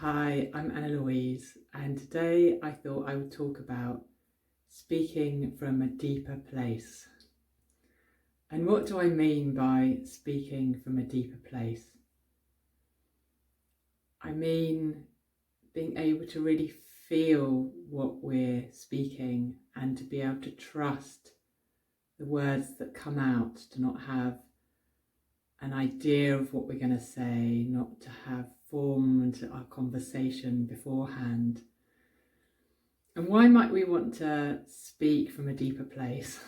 Hi, I'm Annalouise, and today I thought I would talk about speaking from a deeper place. And what do I mean by speaking from a deeper place? I mean being able to really feel what we're speaking and to be able to trust the words that come out, to not have an idea of what we're going to say, not to have formed our conversation beforehand. And why might we want to speak from a deeper place?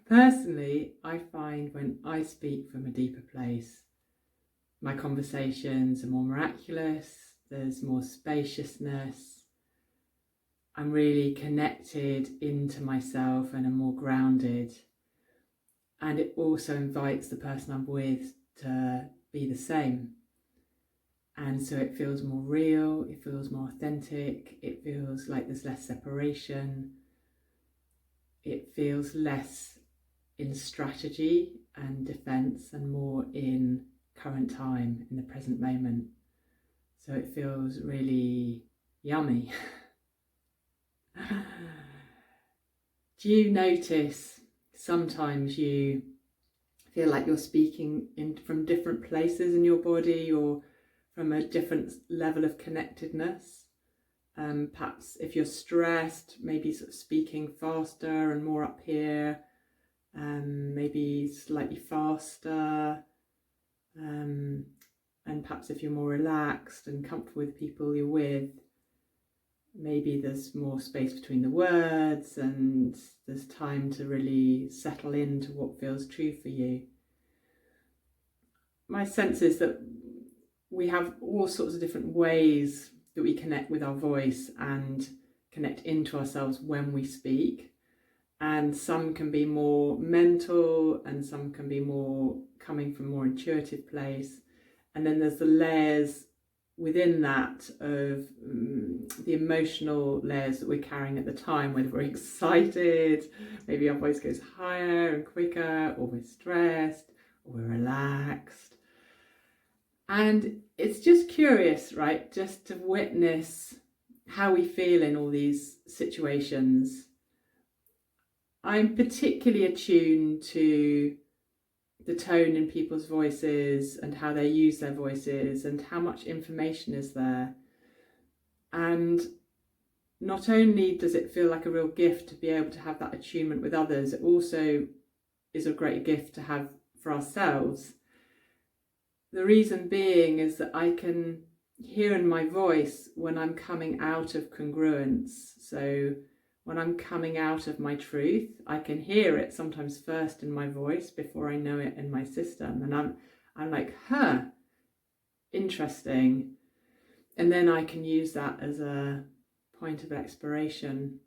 Personally, I find when I speak from a deeper place, my conversations are more miraculous, there's more spaciousness, I'm really connected into myself and I'm more grounded. And it also invites the person I'm with to be the same. And so it feels more real, it feels more authentic, it feels like there's less separation, it feels less in strategy and defense and more in current time, in the present moment. So it feels really yummy. Do you notice sometimes you feel like you're speaking from different places in your body or from a different level of connectedness? Perhaps if you're stressed, maybe sort of speaking faster and more up here, maybe slightly faster, and perhaps if you're more relaxed and comfortable with people you're with, maybe there's more space between the words and there's time to really settle into what feels true for you. My sense is that we have all sorts of different ways that we connect with our voice and connect into ourselves when we speak. And some can be more mental and some can be more coming from a more intuitive place. And then there's the layers within that of the emotional layers that we're carrying at the time, whether we're excited, maybe our voice goes higher and quicker, or we're stressed, or we're relaxed. And it's just curious, right? Just to witness how we feel in all these situations. I'm particularly attuned to the tone in people's voices and how they use their voices and how much information is there. And not only does it feel like a real gift to be able to have that attunement with others, it also is a great gift to have for ourselves. The reason being is that I can hear in my voice when I'm coming out of congruence. So when I'm coming out of my truth, I can hear it sometimes first in my voice before I know it in my system. And I'm like, interesting. And then I can use that as a point of exploration.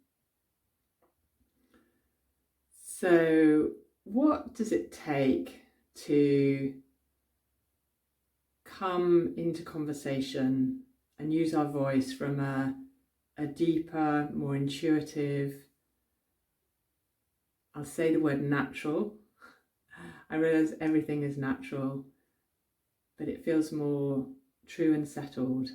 So what does it take to come into conversation and use our voice from a deeper, more intuitive, I'll say the word natural. I realise everything is natural, but it feels more true and settled.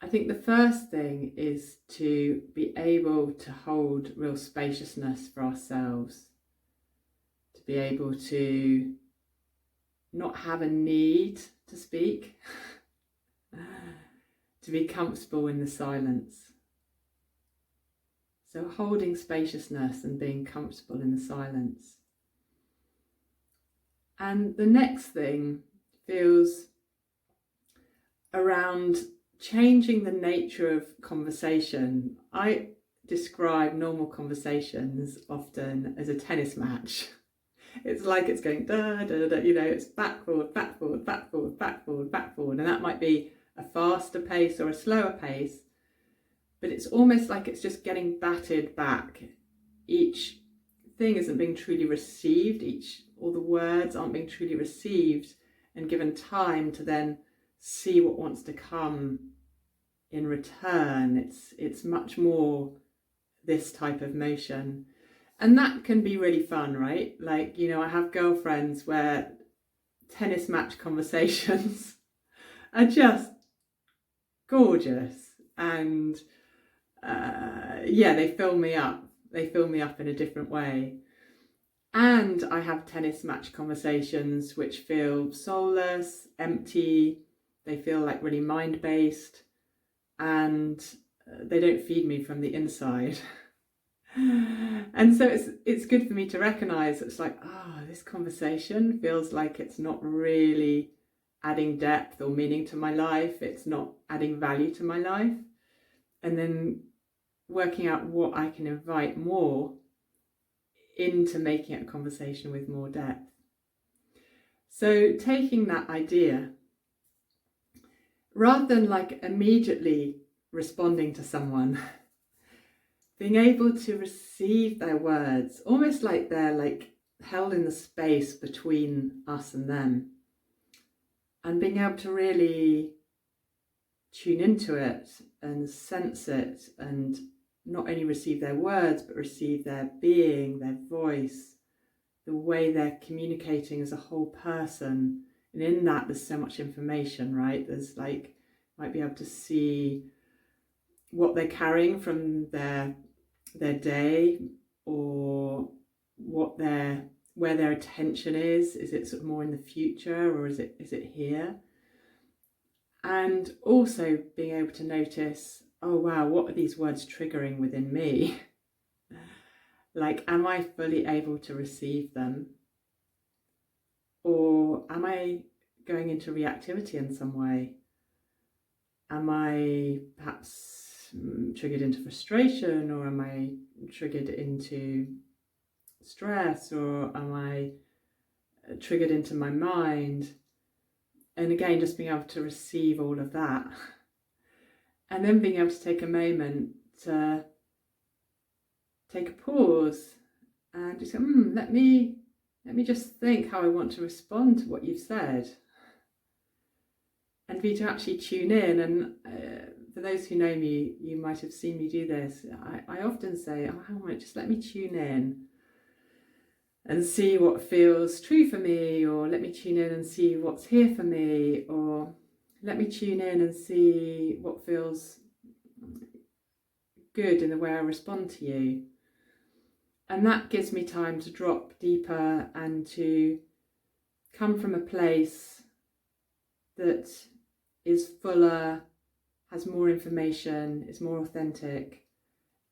I think the first thing is to be able to hold real spaciousness for ourselves, to be able to not have a need to speak, to be comfortable in the silence. So holding spaciousness and being comfortable in the silence. And the next thing feels around changing the nature of conversation. I describe normal conversations often as a tennis match. It's like it's going da da da, it's back forward, back forward, back forward, back forward, back forward, and that might be a faster pace or a slower pace, but it's almost like it's just getting batted back. Each thing isn't being truly received, all the words aren't being truly received and given time to then see what wants to come in return. It's much more this type of motion. And that can be really fun, right? Like, I have girlfriends where tennis match conversations are just gorgeous, and they fill me up. They fill me up in a different way. And I have tennis match conversations which feel soulless, empty. They feel like really mind-based, and they don't feed me from the inside. And so it's good for me to recognize it's like, this conversation feels like it's not really adding depth or meaning to my life. It's not adding value to my life. And then working out what I can invite more into making it a conversation with more depth. So taking that idea, rather than like immediately responding to someone, being able to receive their words, almost like they're like held in the space between us and them, and being able to really tune into it and sense it, and not only receive their words, but receive their being, their voice, the way they're communicating as a whole person. And in that, there's so much information, right? There's like, might be able to see what they're carrying from their day, or where their attention is. Is it sort of more in the future, or is it here? And also being able to notice, oh wow, what are these words triggering within me? Like, am I fully able to receive them? Or am I going into reactivity in some way? Am I perhaps triggered into frustration, or am I triggered into stress, or am I triggered into my mind? And again, just being able to receive all of that. And then being able to take a moment to take a pause and just go, let me just think how I want to respond to what you've said. And be to actually tune in. And for those who know me, you might have seen me do this. I often say, hang on, just let me tune in and see what feels true for me, or let me tune in and see what's here for me, or let me tune in and see what feels good in the way I respond to you. And that gives me time to drop deeper and to come from a place that is fuller, has more information, is more authentic,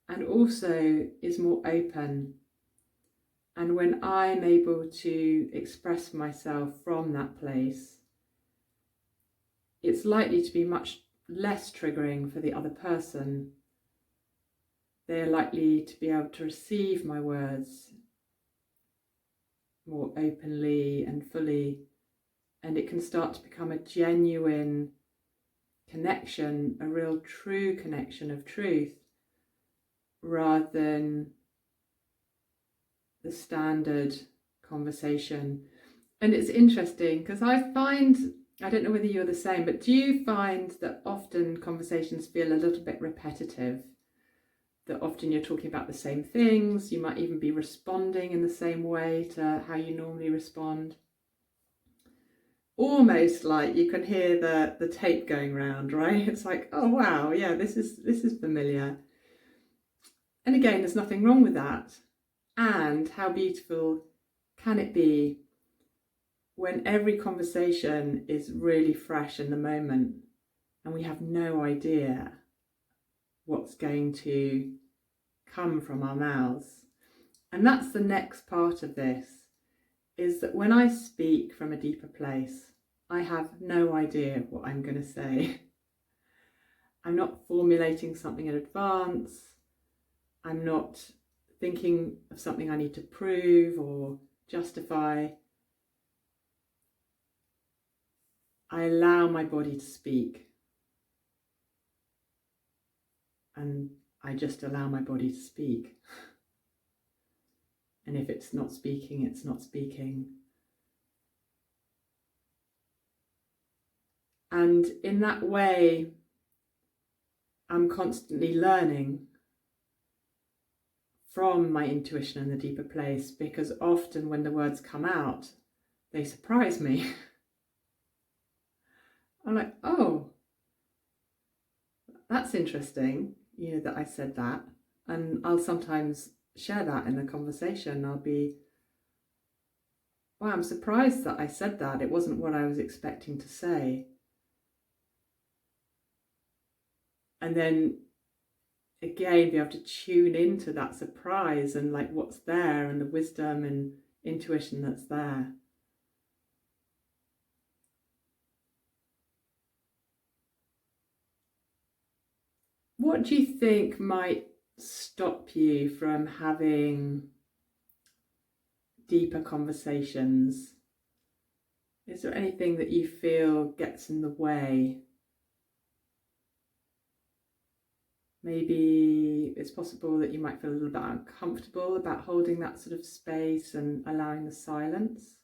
and also is more open. And when I'm able to express myself from that place, it's likely to be much less triggering for the other person. They're likely to be able to receive my words more openly and fully, and it can start to become a genuine connection, a real true connection of truth, rather than the standard conversation. And it's interesting because I find, I don't know whether you're the same, but do you find that often conversations feel a little bit repetitive? That often you're talking about the same things, you might even be responding in the same way to how you normally respond. Almost like you can hear the tape going round, right? It's like, oh wow, yeah, this is familiar. And again, there's nothing wrong with that. And how beautiful can it be when every conversation is really fresh in the moment and we have no idea what's going to come from our mouths. And that's the next part of this, is that when I speak from a deeper place, I have no idea what I'm going to say. I'm not formulating something in advance. I'm not thinking of something I need to prove or justify. I allow my body to speak. And I just allow my body to speak. And if it's not speaking, it's not speaking. And in that way, I'm constantly learning from my intuition in the deeper place, because often when the words come out, they surprise me. I'm like, oh, that's interesting, that I said that. And I'll sometimes share that in the conversation. I'll be, wow, I'm surprised that I said that. It wasn't what I was expecting to say. And then again, be able to tune into that surprise and like what's there and the wisdom and intuition that's there. What do you think might stop you from having deeper conversations? Is there anything that you feel gets in the way? Maybe it's possible that you might feel a little bit uncomfortable about holding that sort of space and allowing the silence.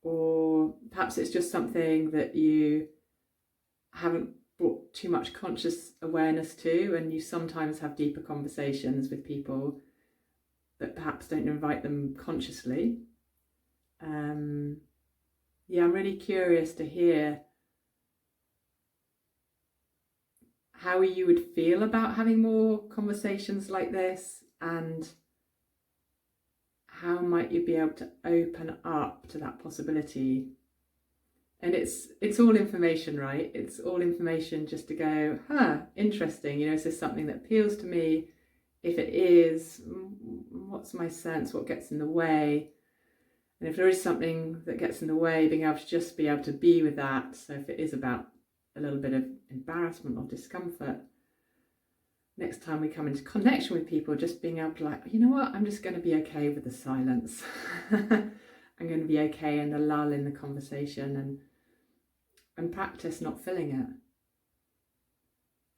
Or perhaps it's just something that you haven't brought too much conscious awareness to, and you sometimes have deeper conversations with people that perhaps don't invite them consciously. Yeah, I'm really curious to hear how you would feel about having more conversations like this, and how might you be able to open up to that possibility. And it's all information, right? It's all information just to go, interesting, is this something that appeals to me? If it is, what's my sense? What gets in the way? And if there is something that gets in the way, being able to just be able to be with that. So if it is about a little bit of embarrassment or discomfort, next time we come into connection with people, just being able to like, you know what, I'm just going to be okay with the silence. I'm going to be okay in the lull in the conversation, and practice not filling it.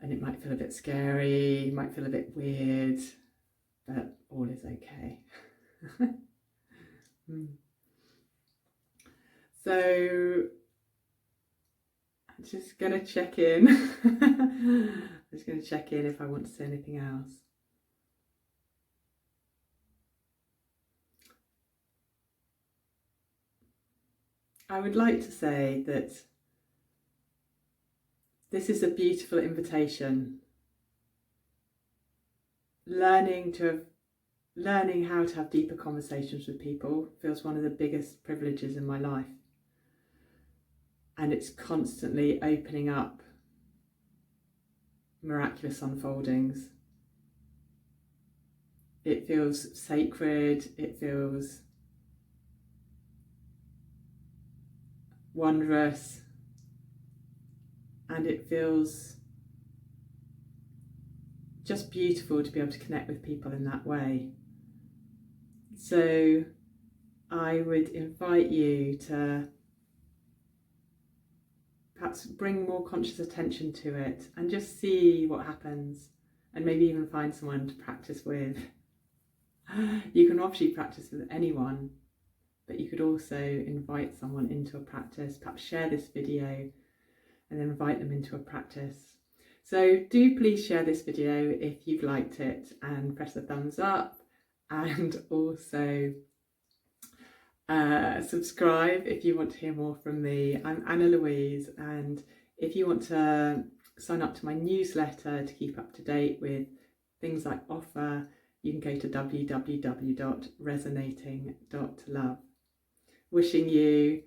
And it might feel a bit scary, it might feel a bit weird, but all is okay. So I'm just going to check in. I'm just going to check in if I want to say anything else. I would like to say that this is a beautiful invitation. Learning how to have deeper conversations with people feels one of the biggest privileges in my life. And it's constantly opening up miraculous unfoldings. It feels sacred, it feels wondrous, and it feels just beautiful to be able to connect with people in that way. So I would invite you to perhaps bring more conscious attention to it and just see what happens, and maybe even find someone to practice with. You can obviously practice with anyone, but you could also invite someone into a practice, perhaps share this video and then invite them into a practice. So do please share this video if you've liked it, and press the thumbs up, and also subscribe if you want to hear more from me. I'm Annalouise, and if you want to sign up to my newsletter to keep up to date with things like offer, you can go to www.resonating.love. Wishing you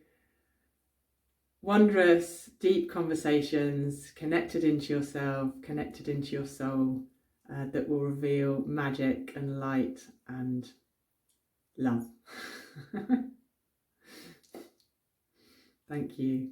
wondrous, deep conversations, connected into yourself, connected into your soul, that will reveal magic and light and love. Thank you.